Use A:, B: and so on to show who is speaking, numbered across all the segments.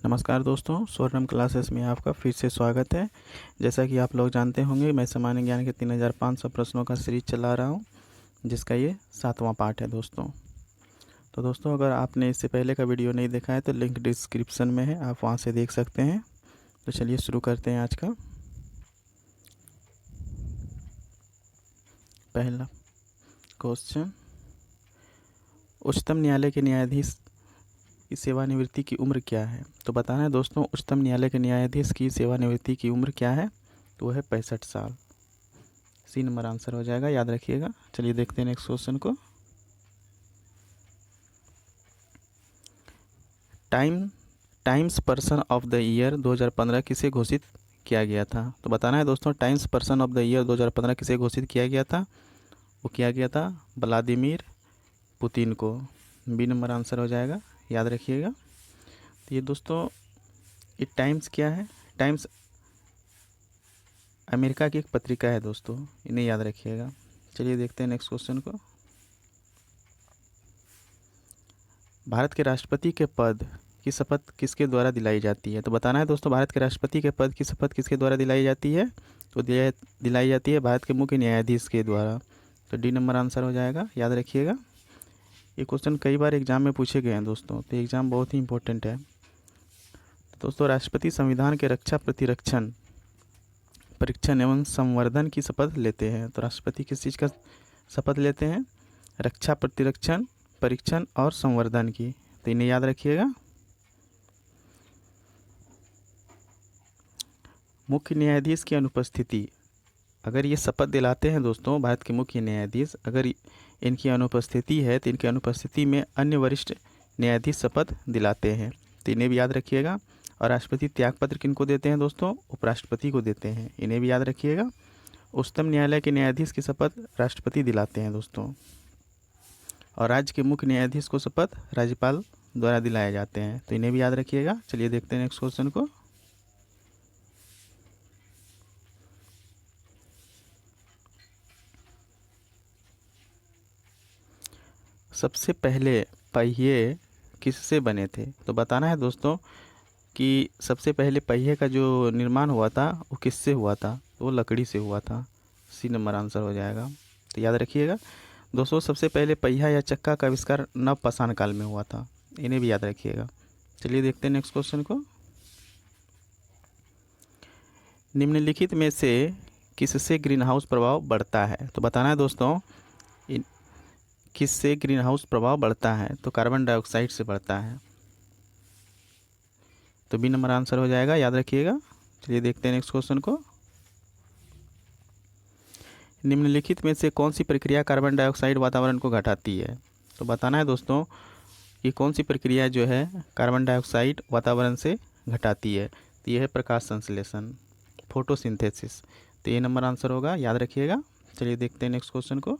A: नमस्कार दोस्तों, स्वर्णम क्लासेस में आपका फिर से स्वागत है। जैसा कि आप लोग जानते होंगे, मैं सामान्य ज्ञान के 3500 प्रश्नों का सीरीज चला रहा हूं, जिसका ये 7वां पार्ट है दोस्तों। तो दोस्तों, अगर आपने इससे पहले का वीडियो नहीं देखा है तो लिंक डिस्क्रिप्शन में है, आप वहां से देख सकते हैं। तो चलिए शुरू करते हैं आज का पहला क्वेश्चन। उच्चतम न्यायालय के न्यायाधीश की सेवानिवृत्ति की उम्र क्या है? तो बताना है दोस्तों, उच्चतम न्यायालय के न्यायाधीश की सेवानिवृत्ति की उम्र क्या है? तो वह है 65 साल। सी नंबर आंसर हो जाएगा, याद रखिएगा। चलिए देखते हैं नेक्स्ट क्वेश्चन को। Times person of the year 2015 किसे घोषित किया गया था? तो बताना है दोस्तों, times person of the year 2015 किसे घोषित किया गया था? वो किया गया था व्लादिमीर पुतिन को। बी नंबर आंसर हो जाएगा, याद रखिएगा। तो ये दोस्तों, ये टाइम्स क्या है? टाइम्स अमेरिका की एक पत्रिका है दोस्तों, इन्हें याद रखिएगा। चलिए देखते हैं नेक्स्ट क्वेश्चन को। भारत के राष्ट्रपति के पद की शपथ किसके द्वारा दिलाई जाती है? तो बताना है दोस्तों, भारत के राष्ट्रपति के पद की शपथ किसके द्वारा दिलाई जाती है? तो दिलाई जाती है भारत के मुख्य न्यायाधीश के द्वारा। तो डी नंबर आंसर हो जाएगा, याद रखिएगा। ये क्वेश्चन कई बार एग्जाम में पूछे गए हैं दोस्तों, तो एग्ज़ाम बहुत ही इंपॉर्टेंट है। तो दोस्तों, राष्ट्रपति संविधान के रक्षा प्रतिरक्षण परीक्षण एवं संवर्धन की शपथ लेते हैं। तो राष्ट्रपति किस चीज़ का शपथ लेते हैं? रक्षा प्रतिरक्षण परीक्षण और संवर्धन की। तो इन्हें याद रखिएगा। मुख्य न्यायाधीश की अनुपस्थिति, अगर ये शपथ दिलाते हैं दोस्तों, भारत के मुख्य न्यायाधीश, अगर इनकी अनुपस्थिति है तो इनकी अनुपस्थिति में अन्य वरिष्ठ न्यायाधीश शपथ दिलाते हैं। तो इन्हें भी याद रखिएगा। और राष्ट्रपति त्यागपत्र किनको देते हैं दोस्तों? उपराष्ट्रपति को देते हैं, इन्हें भी याद रखिएगा। उच्चतम न्यायालय के न्यायाधीश की शपथ राष्ट्रपति दिलाते हैं दोस्तों। और राज्य के मुख्य न्यायाधीश को शपथ राज्यपाल द्वारा दिलाए जाते हैं। तो इन्हें भी याद रखिएगा। चलिए देखते हैं नेक्स्ट क्वेश्चन को। सबसे पहले पहिए किससे बने थे? तो बताना है दोस्तों कि सबसे पहले पहिए का जो निर्माण हुआ था वो किससे हुआ था? तो वो लकड़ी से हुआ था। सी नंबर आंसर हो जाएगा। तो याद रखिएगा दोस्तों, सबसे पहले पहिया या चक्का का आविष्कार नवपाषाण काल में हुआ था, इन्हें भी याद रखिएगा। चलिए देखते हैं नेक्स्ट क्वेश्चन को। निम्नलिखित में से किससे ग्रीन हाउस प्रभाव बढ़ता है? तो बताना है दोस्तों, किससे ग्रीन हाउस प्रभाव बढ़ता है? तो कार्बन डाइऑक्साइड से बढ़ता है। तो बी नंबर आंसर हो जाएगा, याद रखिएगा। चलिए देखते हैं नेक्स्ट क्वेश्चन को। निम्नलिखित में से कौन सी प्रक्रिया कार्बन डाइऑक्साइड वातावरण को घटाती है? तो बताना है दोस्तों कि कौन सी प्रक्रिया जो है कार्बन डाइऑक्साइड वातावरण से घटाती है। तो यह है प्रकाश संश्लेषण, फोटोसिंथेसिस। तो ये नंबर आंसर होगा, याद रखिएगा। चलिए देखते हैं नेक्स्ट क्वेश्चन को।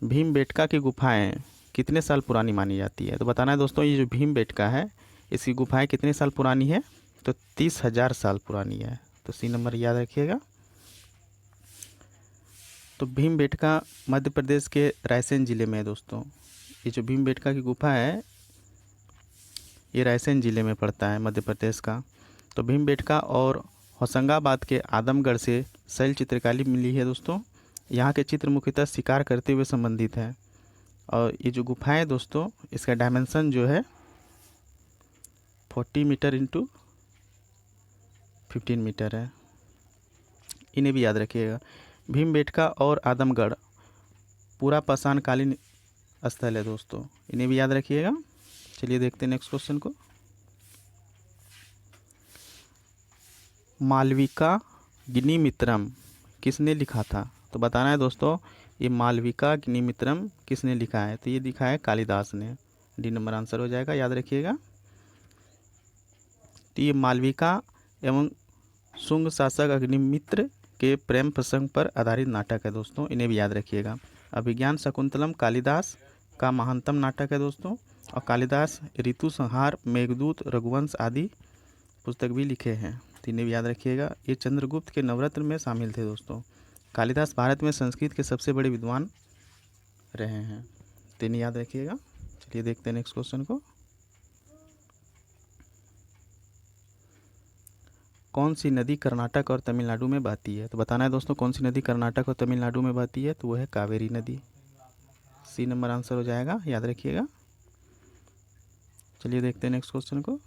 A: भीमबेटका की गुफाएं कितने साल पुरानी मानी जाती है? तो बताना है दोस्तों, ये जो भीमबेटका है इसकी गुफाएं कितने साल पुरानी है? तो 30,000 साल पुरानी है। तो सी नंबर याद रखिएगा। तो भीमबेटका मध्य प्रदेश के रायसेन ज़िले में है दोस्तों। ये जो भीमबेटका की गुफा है ये रायसेन ज़िले में पड़ता है, मध्य प्रदेश का। तो भीमबेटका और होशंगाबाद के आदमगढ़ से शैल चित्रकारी मिली है दोस्तों। यहाँ के चित्र मुख्यतः शिकार करते हुए संबंधित है। और ये जो गुफा है दोस्तों, इसका डायमेंशन जो है 40 मीटर इंटू 15 मीटर है, इन्हें भी याद रखिएगा। भीमबेटका और आदमगढ़ पूरा पाषाणकालीन स्थल है दोस्तों, इन्हें भी याद रखिएगा। चलिए देखते हैं नेक्स्ट क्वेश्चन को। मालविका अग्निमित्रम किसने लिखा था? तो बताना है दोस्तों, ये मालविका अग्निमित्रम किसने लिखा है? तो ये लिखा है कालिदास ने। डी नंबर आंसर हो जाएगा, याद रखिएगा। तो ये मालविका एवं शुंग शासक अग्निमित्र के प्रेम प्रसंग पर आधारित नाटक है दोस्तों, इन्हें भी याद रखिएगा। अभिज्ञान शकुंतलम कालिदास का महानतम नाटक है दोस्तों। और कालिदास ऋतु संहार, मेघदूत, रघुवंश आदि पुस्तक भी लिखे हैं, तो इन्हें भी याद रखिएगा। ये चंद्रगुप्त के नवरत्न में शामिल थे दोस्तों। कालिदास भारत में संस्कृत के सबसे बड़े विद्वान रहे हैं, तो इन्हें याद रखिएगा। चलिए देखते हैं नेक्स्ट क्वेश्चन को। कौन सी नदी कर्नाटक और तमिलनाडु में बहती है? तो बताना है दोस्तों कौन सी नदी कर्नाटक और तमिलनाडु में बहती है, तो वो है कावेरी नदी। सी नंबर आंसर हो जाएगा, याद रखिएगा। चलिए देखते हैं नेक्स्ट क्वेश्चन को।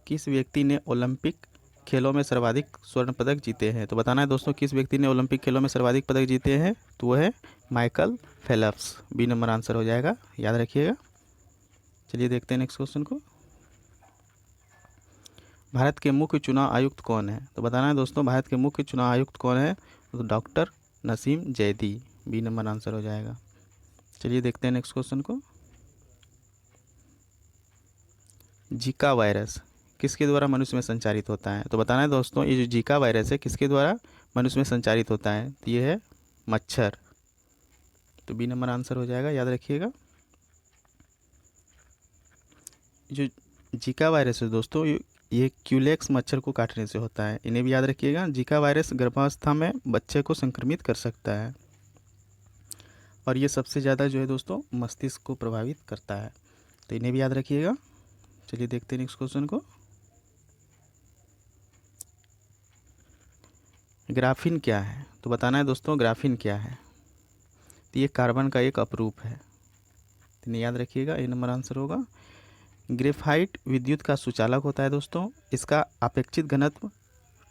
A: किस व्यक्ति ने ओलंपिक खेलों में सर्वाधिक स्वर्ण पदक जीते हैं? तो बताना है दोस्तों किस व्यक्ति ने ओलंपिक खेलों में सर्वाधिक पदक जीते हैं, तो वो है Michael Phelps. B number answer हो जाएगा, याद रखिएगा। चलिए देखते हैं नेक्स्ट क्वेश्चन को। भारत के मुख्य चुनाव आयुक्त कौन है? तो बताना है दोस्तों भारत के मुख्य चुनाव आयुक्त कौन है, तो doctor Naseem Zaidi. B number answer हो जाएगा। चलिए देखते हैं नेक्स्ट क्वेश्चन को। जीका वायरस किसके द्वारा मनुष्य में संचारित होता है? तो बताना है दोस्तों ये जो जीका वायरस है किसके द्वारा मनुष्य में संचारित होता है, तो ये है मच्छर। तो बी नंबर आंसर हो जाएगा, याद रखिएगा। जो जीका वायरस है दोस्तों ये क्यूलेक्स मच्छर को काटने से होता है, इन्हें भी याद रखिएगा। जीका वायरस गर्भावस्था में बच्चे को संक्रमित कर सकता है और ये सबसे ज़्यादा जो है दोस्तों मस्तिष्क को प्रभावित करता है, तो इन्हें भी याद रखिएगा। चलिए देखते हैं नेक्स्ट क्वेश्चन को। ग्राफीन क्या है? तो बताना है दोस्तों ग्राफीन क्या है, तो ये कार्बन का एक अपरूप है, तो इन्हें याद रखिएगा। ए नंबर आंसर होगा। ग्रेफाइट विद्युत का सुचालक होता है दोस्तों, इसका अपेक्षित घनत्व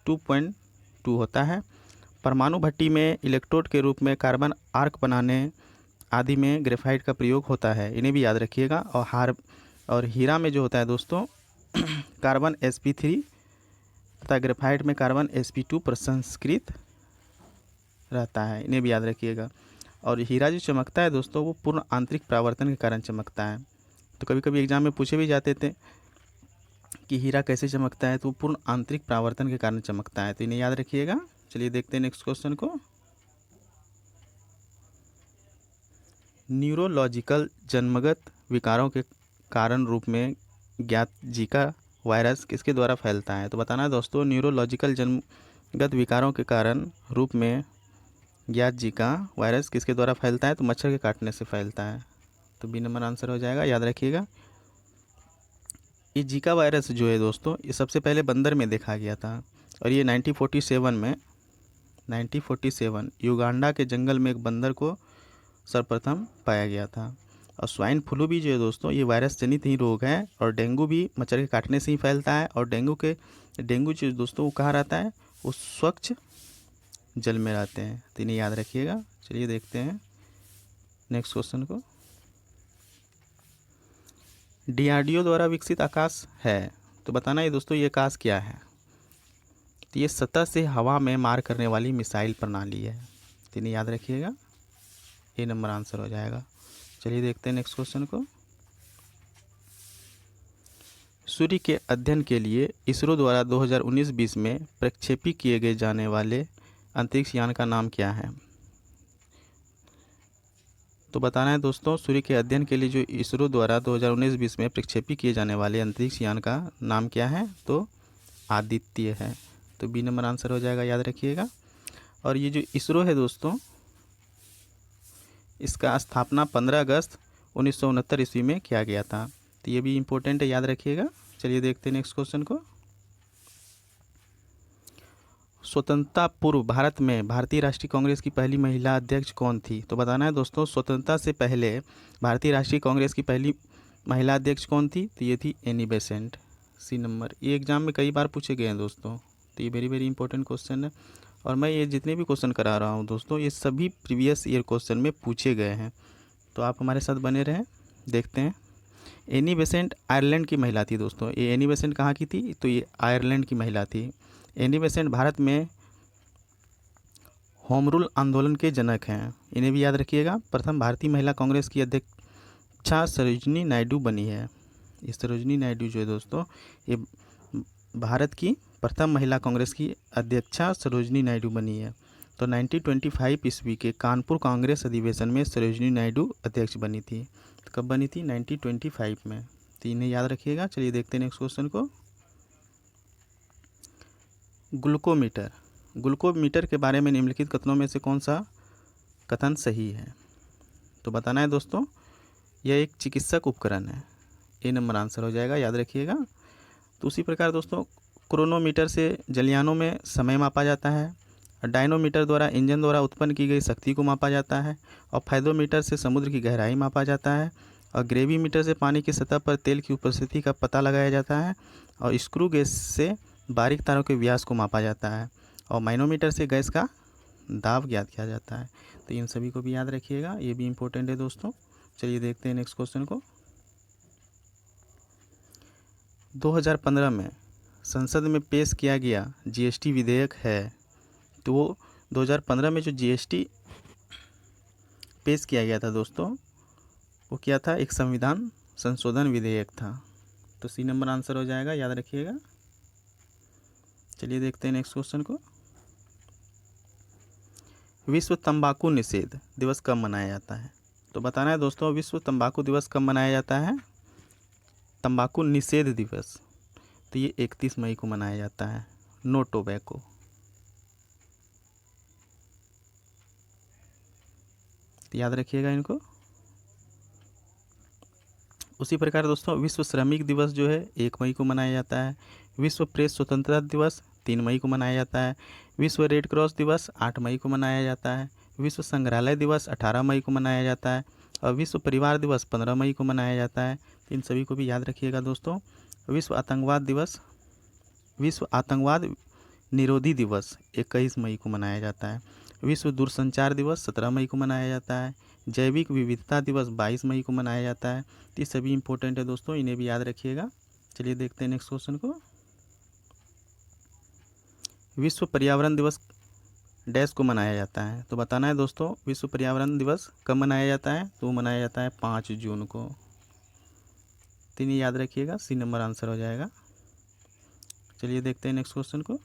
A: 2.2 होता है। परमाणु भट्टी में इलेक्ट्रोड के रूप में कार्बन आर्क बनाने आदि में ग्रेफाइट का प्रयोग होता है, इन्हें भी याद रखिएगा। और हीरा में जो होता है दोस्तों कार्बन sp3 तथा ग्रेफाइट में कार्बन sp2 प्रसंस्कृत रहता है, इन्हें भी याद रखिएगा। और हीरा जो चमकता है दोस्तों वो पूर्ण आंतरिक परावर्तन के कारण चमकता है। तो कभी कभी एग्जाम में पूछे भी जाते थे कि हीरा कैसे चमकता है, तो वो पूर्ण आंतरिक परावर्तन के कारण चमकता है, तो इन्हें याद रखिएगा। चलिए देखते हैं नेक्स्ट क्वेश्चन को। न्यूरोलॉजिकल जन्मगत विकारों के कारण रूप में ज्ञात जीका वायरस किसके द्वारा फैलता है? तो बताना है दोस्तों न्यूरोलॉजिकल जन्मगत विकारों के कारण रूप में ज्ञात जीका वायरस किसके द्वारा फैलता है, तो मच्छर के काटने से फैलता है, तो बी नंबर आंसर हो जाएगा, याद रखिएगा। ये जीका वायरस जो है दोस्तों ये सबसे पहले बंदर में देखा गया था और ये 1947 युगांडा के जंगल में एक बंदर को सर्वप्रथम पाया गया था। और स्वाइन फ्लू भी जो है दोस्तों ये वायरस जनित ही रोग है और डेंगू भी मच्छर के काटने से ही फैलता है। और डेंगू जो दोस्तों वो कहाँ रहता है, वो स्वच्छ जल में रहते हैं, तो इन्हें याद रखिएगा। चलिए देखते हैं नेक्स्ट क्वेश्चन को। DRDO द्वारा विकसित आकाश है, तो बताना है दोस्तों ये आकाश क्या है, तो ये सतह से हवा में मार करने वाली मिसाइल प्रणाली है, तो इन्हें याद रखिएगा। ए नंबर आंसर हो जाएगा। चलिए देखते हैं नेक्स्ट क्वेश्चन को। सूर्य के अध्ययन के लिए इसरो द्वारा 2019-20 में प्रक्षेपित किए गए जाने वाले अंतरिक्ष यान का नाम क्या है? तो बताना है दोस्तों सूर्य के अध्ययन के लिए जो इसरो द्वारा 2019-20 में प्रक्षेपित किए जाने वाले अंतरिक्ष यान का नाम क्या है, तो आदित्य है, तो बी नंबर आंसर हो जाएगा, याद रखिएगा। और ये जो इसरो है दोस्तों इसका स्थापना 15 अगस्त 1969 ईस्वी में किया गया था, तो ये भी इम्पोर्टेंट है, याद रखिएगा। चलिए देखते हैं नेक्स्ट क्वेश्चन को। स्वतंत्रता पूर्व भारत में भारतीय राष्ट्रीय कांग्रेस की पहली महिला अध्यक्ष कौन थी? तो बताना है दोस्तों स्वतंत्रता से पहले भारतीय राष्ट्रीय कांग्रेस की पहली महिला अध्यक्ष कौन थी, तो ये थी एनी बेसेंट। सी नंबर, ये एग्जाम में कई बार पूछे गए हैं दोस्तों, तो ये वेरी वेरी इंपॉर्टेंट क्वेश्चन है। और मैं ये जितने भी क्वेश्चन करा रहा हूँ दोस्तों ये सभी प्रीवियस ईयर क्वेश्चन में पूछे गए हैं, तो आप हमारे साथ बने रहें। देखते हैं एनी बेसेंट आयरलैंड की महिला थी दोस्तों। ये एनी बेसेंट कहाँ की थी, तो ये आयरलैंड की महिला थी। एनी बेसेंट भारत में होम रूल आंदोलन के जनक हैं, इन्हें भी याद रखिएगा। प्रथम भारतीय महिला कांग्रेस की अध्यक्षा सरोजिनी नायडू बनी है। ये सरोजिनी नायडू जो है दोस्तों ये भारत की प्रथम महिला कांग्रेस की अध्यक्षा सरोजिनी नायडू बनी है। तो 1925 ईस्वी के कानपुर कांग्रेस अधिवेशन में सरोजिनी नायडू अध्यक्ष बनी थी। तो कब बनी थी, 1925 में, तो इन्हें याद रखिएगा। चलिए देखते हैं नेक्स्ट क्वेश्चन को। ग्लूकोमीटर के बारे में निम्नलिखित कथनों में से कौन सा कथन सही है? तो बताना है दोस्तों यह एक चिकित्सक उपकरण है, ए नंबर आंसर हो जाएगा, याद रखिएगा। तो उसी प्रकार दोस्तों क्रोनोमीटर से जलयानों में समय मापा जाता है, डायनोमीटर द्वारा इंजन द्वारा उत्पन्न की गई शक्ति को मापा जाता है, और फायदोमीटर से समुद्र की गहराई मापा जाता है, और ग्रेविमीटर से पानी की सतह पर तेल की उपस्थिति का पता लगाया जाता है, और स्क्रू गेज से बारीक तारों के व्यास को मापा जाता है, और माइनोमीटर से गैस का दाब ज्ञात किया जाता है। तो इन सभी को भी याद रखिएगा, ये भी इम्पोर्टेंट है दोस्तों। चलिए देखते हैं नेक्स्ट क्वेश्चन को। 2015 में संसद में पेश किया गया जीएसटी विधेयक है, तो वो 2015 में जो जीएसटी पेश किया गया था दोस्तों, वो क्या था? एक संविधान संशोधन विधेयक था। तो सी नंबर आंसर हो जाएगा, याद रखिएगा। चलिए देखते हैं नेक्स्ट क्वेश्चन को। विश्व तंबाकू निषेध दिवस कब मनाया जाता है? तो बताना है दोस्तों, विश्व तंबाकू दिवस कब मनाया जाता है? तंबाकू निषेध दिवस, तो ये 31 मई को मनाया जाता है। No tobacco. तो याद रखिएगा इनको। उसी प्रकार दोस्तों विश्व श्रमिक दिवस जो है 1 मई को मनाया जाता है। विश्व प्रेस स्वतंत्रता दिवस 3 मई को मनाया जाता है। विश्व रेड क्रॉस दिवस 8 मई को मनाया जाता है। विश्व संग्रहालय दिवस 18 मई को मनाया जाता है, और विश्व परिवार दिवस 15 मई को मनाया जाता है। इन सभी को भी याद रखिएगा दोस्तों। विश्व आतंकवाद निरोधी दिवस 21 मई को मनाया जाता है। विश्व दूरसंचार दिवस 17 मई को मनाया जाता है। जैविक विविधता दिवस 22 मई को मनाया जाता है। तो ये सभी इंपॉर्टेंट है दोस्तों, इन्हें भी याद रखिएगा। चलिए देखते हैं नेक्स्ट क्वेश्चन को। विश्व पर्यावरण दिवस डैश को मनाया जाता है? तो बताना है दोस्तों, विश्व पर्यावरण दिवस कब मनाया जाता है? तो वो मनाया जाता है 5 जून को। तो इन्हें याद रखिएगा, सी नंबर आंसर हो जाएगा। चलिए देखते हैं नेक्स्ट क्वेश्चन को।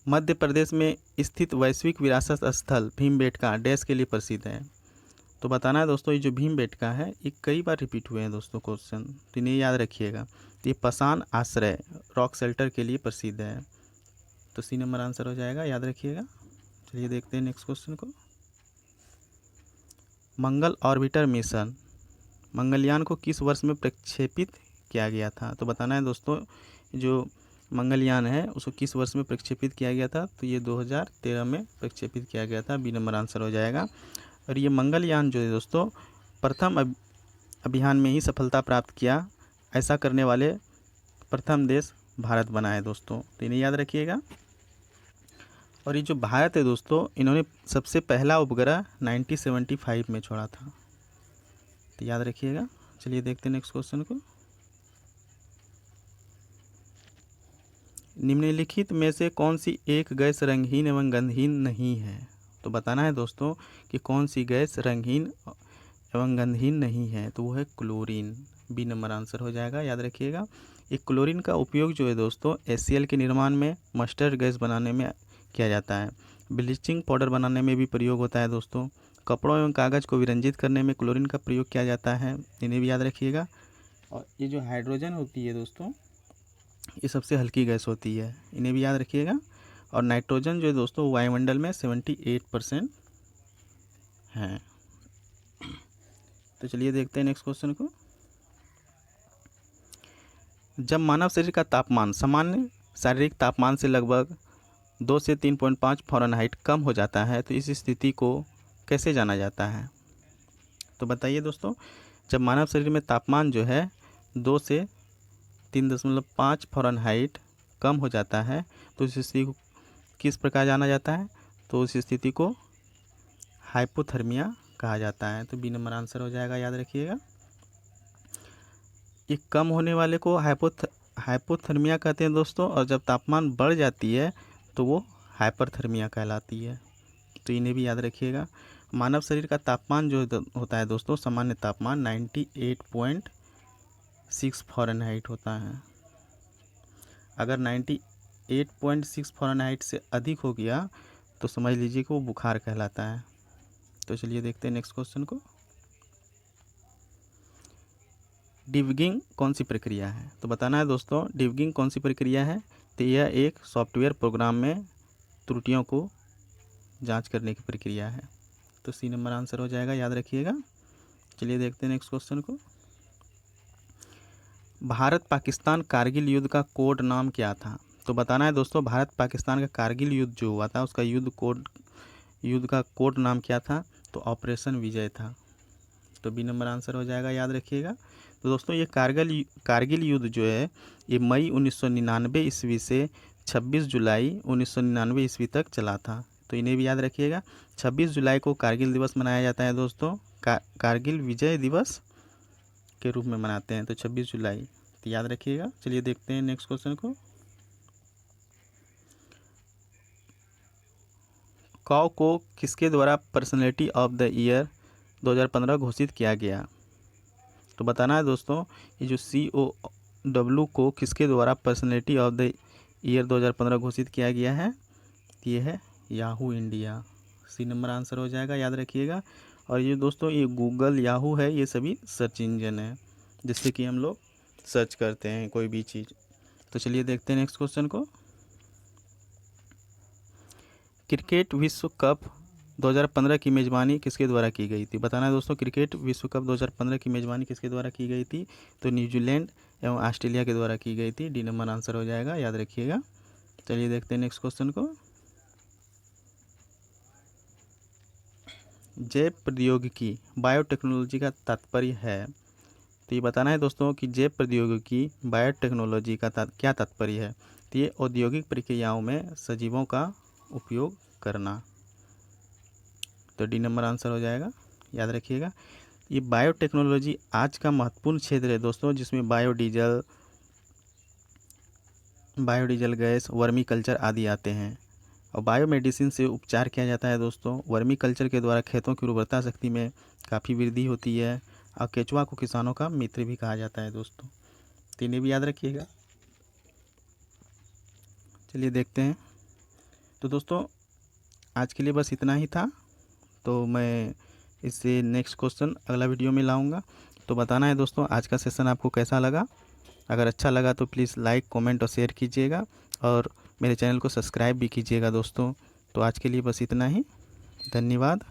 A: मध्य प्रदेश में स्थित वैश्विक विरासत स्थल भीमबेटका डैश के लिए प्रसिद्ध है? तो बताना है दोस्तों, ये जो भीमबेटका है ये कई बार रिपीट हुए हैं दोस्तों क्वेश्चन, तो इन्हें याद रखिएगा। तो ये पसान आश्रय रॉक शेल्टर के लिए प्रसिद्ध है। तो सी नंबर आंसर हो जाएगा, याद रखिएगा। चलिए देखते हैं नेक्स्ट क्वेश्चन को। मंगल ऑर्बिटर मिशन मंगलयान को किस वर्ष में प्रक्षेपित किया गया था? तो बताना है दोस्तों, जो मंगलयान है उसको किस वर्ष में प्रक्षेपित किया गया था? तो ये 2013 में प्रक्षेपित किया गया था। बी नंबर आंसर हो जाएगा। और ये मंगलयान जो है दोस्तों प्रथम अभियान में ही सफलता प्राप्त किया, ऐसा करने वाले प्रथम देश भारत बना है दोस्तों, तो इन्हें याद रखिएगा। और ये जो भारत है दोस्तों, इन्होंने सबसे पहला उपग्रह 1975 में छोड़ा था, तो याद रखिएगा। चलिए देखते हैं नेक्स्ट क्वेश्चन को। निम्नलिखित में से कौन सी एक गैस रंगहीन एवं गंधहीन नहीं है? तो बताना है दोस्तों कि कौन सी गैस रंगहीन एवं गंधहीन नहीं है, तो वो है क्लोरीन। बी नंबर आंसर हो जाएगा, याद रखिएगा। एक क्लोरीन का उपयोग जो है दोस्तों HCl के निर्माण में, मस्टर्ड गैस बनाने में किया जाता है, ब्लीचिंग पाउडर बनाने में भी प्रयोग होता है दोस्तों, कपड़ों एवं कागज़ को विरंजित करने में क्लोरीन का प्रयोग किया जाता है, इन्हें भी याद रखिएगा। और ये जो हाइड्रोजन होती है दोस्तों, ये सबसे हल्की गैस होती है, इन्हें भी याद रखिएगा। और नाइट्रोजन जो है दोस्तों वायुमंडल में 78% है। तो चलिए देखते हैं नेक्स्ट क्वेश्चन को। जब मानव शरीर का तापमान सामान्य शारीरिक तापमान से लगभग 2 से 3.5 फ़ारेनहाइट कम हो जाता है, तो इस स्थिति को कैसे जाना जाता है? तो बताइए दोस्तों, जब मानव शरीर में तापमान जो है 2 से 3.5 फ़ारेनहाइट कम हो जाता है, तो इस स्थिति को किस प्रकार जाना जाता है? तो उस स्थिति को हाइपोथर्मिया कहा जाता है। तो बी नंबर आंसर हो जाएगा, याद रखिएगा। ये कम होने वाले को हाइपोथर्मिया कहते हैं दोस्तों, और जब तापमान बढ़ जाती है तो वो हाइपरथर्मिया कहलाती है, तो इन्हें भी याद रखिएगा। मानव शरीर का तापमान जो होता है दोस्तों, सामान्य तापमान 98.6 फ़ारेनहाइट होता है। अगर 98.6 फ़ारेनहाइट से अधिक हो गया तो समझ लीजिए कि वो बुखार कहलाता है। तो चलिए देखते हैं नेक्स्ट क्वेश्चन को। डिबगिंग कौन सी प्रक्रिया है? तो बताना है दोस्तों, डिबगिंग कौन सी प्रक्रिया है? तो यह एक सॉफ्टवेयर प्रोग्राम में त्रुटियों को जांच करने की प्रक्रिया है। तो सी नंबर आंसर हो जाएगा, याद रखिएगा। चलिए देखते हैं नेक्स्ट क्वेश्चन को। भारत पाकिस्तान कारगिल युद्ध का कोड नाम क्या था? तो बताना है दोस्तों, भारत पाकिस्तान का कारगिल युद्ध जो हुआ था उसका युद्ध का कोड नाम क्या था? तो ऑपरेशन विजय था। तो बी नंबर आंसर हो जाएगा, याद रखिएगा। तो दोस्तों ये कारगिल युद्ध जो है ये मई 1999 ईस्वी से 26 जुलाई 1999 ईस्वी तक चला था। तो इन्हें भी याद रखिएगा। 26 जुलाई को कारगिल दिवस मनाया जाता है दोस्तों, कारगिल विजय दिवस के रूप में मनाते हैं। तो 26 जुलाई, तो याद रखिएगा। चलिए देखते हैं नेक्स्ट क्वेश्चन को। कौ को किसके द्वारा पर्सनैलिटी ऑफ द ईयर 2015 घोषित किया गया? तो बताना है दोस्तों, ये जो COW को किसके द्वारा पर्सनैलिटी ऑफ द ईयर 2015 घोषित किया गया है? ये है Yahoo India. C number answer हो जाएगा, याद रखिएगा। और ये दोस्तों ये गूगल याहू है, ये सभी सर्च इंजन है जिससे कि हम लोग सर्च करते हैं कोई भी चीज़। तो चलिए देखते हैं नेक्स्ट क्वेश्चन को। क्रिकेट विश्व कप 2015 की मेज़बानी किसके द्वारा की गई थी? बताना है दोस्तों, क्रिकेट विश्व कप 2015 की मेज़बानी किसके द्वारा की गई थी? तो न्यूजीलैंड एवं ऑस्ट्रेलिया के द्वारा की गई थी। डी नंबर आंसर हो जाएगा, याद रखिएगा। चलिए देखते हैं नेक्स्ट क्वेश्चन को। जैव प्रौद्योगिकी बायोटेक्नोलॉजी का तात्पर्य है? तो ये बताना है दोस्तों कि जैव प्रौद्योगिकी बायोटेक्नोलॉजी का क्या तात्पर्य है? तो ये औद्योगिक प्रक्रियाओं में सजीवों का उपयोग करना। तो डी नंबर आंसर हो जाएगा, याद रखिएगा। ये बायोटेक्नोलॉजी आज का महत्वपूर्ण क्षेत्र है दोस्तों, जिसमें बायोडीजल गैस, वर्मी कल्चर आदि आते हैं। और बायोमेडिसिन से उपचार किया जाता है दोस्तों। वर्मी कल्चर के द्वारा खेतों की उर्वरता शक्ति में काफ़ी वृद्धि होती है। और केचुआ को किसानों का मित्र भी कहा जाता है दोस्तों। तो इन्हें भी याद रखिएगा। चलिए देखते हैं। तो दोस्तों आज के लिए बस इतना ही था। तो मैं इससे नेक्स्ट क्वेश्चन अगला वीडियो में लाऊंगा। तो बताना है दोस्तों आज का सेशन आपको कैसा लगा। अगर अच्छा लगा तो प्लीज़ लाइक, कमेंट और शेयर कीजिएगा और मेरे चैनल को सब्सक्राइब भी कीजिएगा दोस्तों। तो आज के लिए बस इतना ही। धन्यवाद।